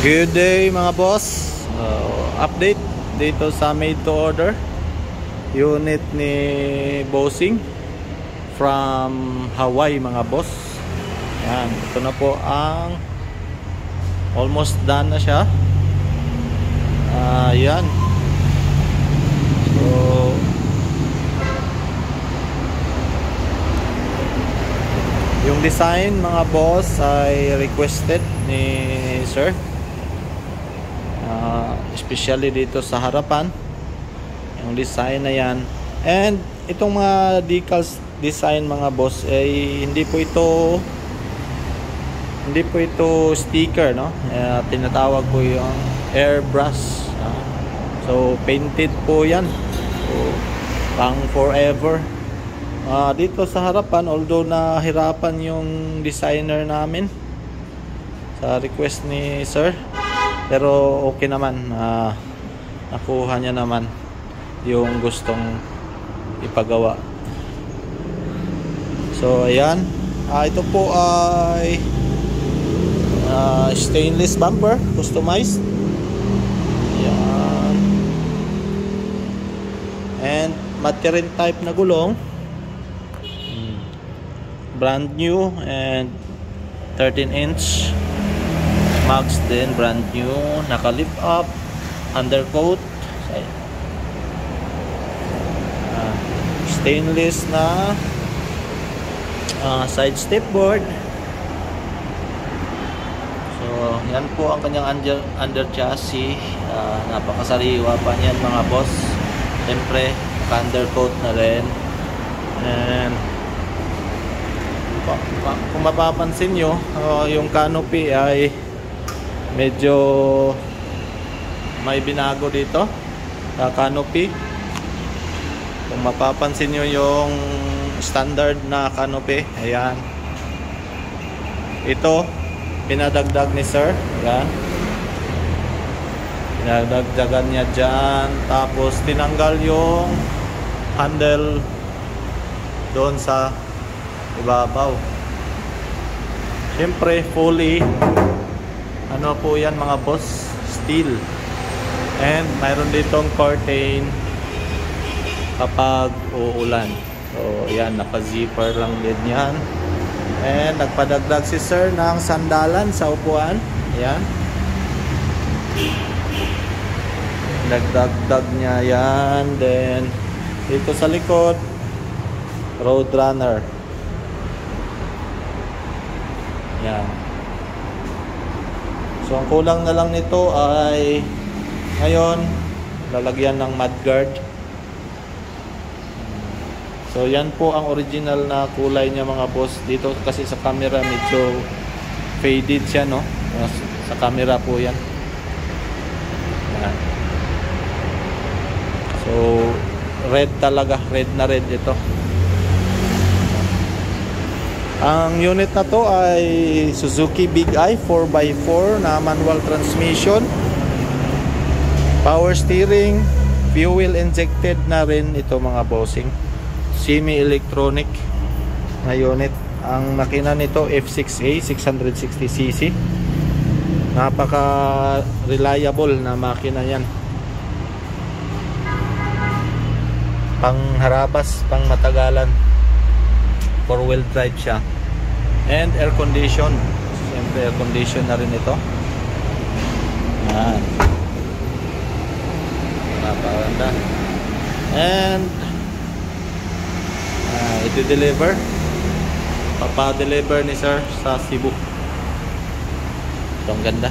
Good day mga boss. Update dito sa made to order unit ni Bossing from Hawaii mga boss. Yan, ito na po ang almost done na siya. Yan. So yung design mga boss ay requested ni sir. Especially dito sa harapan yung design na yan, and itong mga decals design mga boss ay hindi po ito sticker, no? Tinatawag po yung airbrush, so painted po yan, so pang forever. Dito sa harapan, although nahirapan yung designer namin sa request ni sir, pero okay naman, nakuha niya naman yung gustong ipagawa. So ayan, ito po ay stainless bumper, customized. Ayan. And material type na gulong, brand new, and 13-inch mags din, brand new, naka lift up, undercoat, stainless na side step board. So yan po ang kanyang under chassis. Napakasariwa pa niyan mga boss. Siyempre naka undercoat na rin, and kung mapapansin nyo, yung canopy ay medyo may binago dito sa canopy. Kung mapapansin nyo yung standard na canopy, ayan, ito pinadagdag ni sir. Ayan, pinadagdagan niya dyan, tapos tinanggal yung handle doon sa ibabaw. Siyempre fully ano po yan mga boss, steel, and mayroon ditong curtain kapag uulan. So yan, naka zipper lang din yan, and nagpadagdag si sir ng sandalan sa upuan. Ayan, nagdagdag niya yan. Then dito sa likod, Roadrunner. Yan. So ang kulang na lang nito ay ngayon lalagyan ng mudguard. So yan po ang original na kulay niya mga boss. Dito kasi sa camera medyo faded siya, no? Sa camera po yan. Yan. So red talaga, red na red ito. Ang unit na to ay Suzuki Big Eye 4x4 na manual transmission, power steering, fuel injected na rin ito mga bossing, semi-electronic na unit. Ang makina nito F6A 660cc, napaka reliable na makina yan, pang harabas, pang matagalan. 4-wheel drive siya, and air condition. Siyempre air condition na rin ito. Yan, napakaganda. And iti-deliver, papa-deliver ni sir sa Cebu. Ito ang ganda.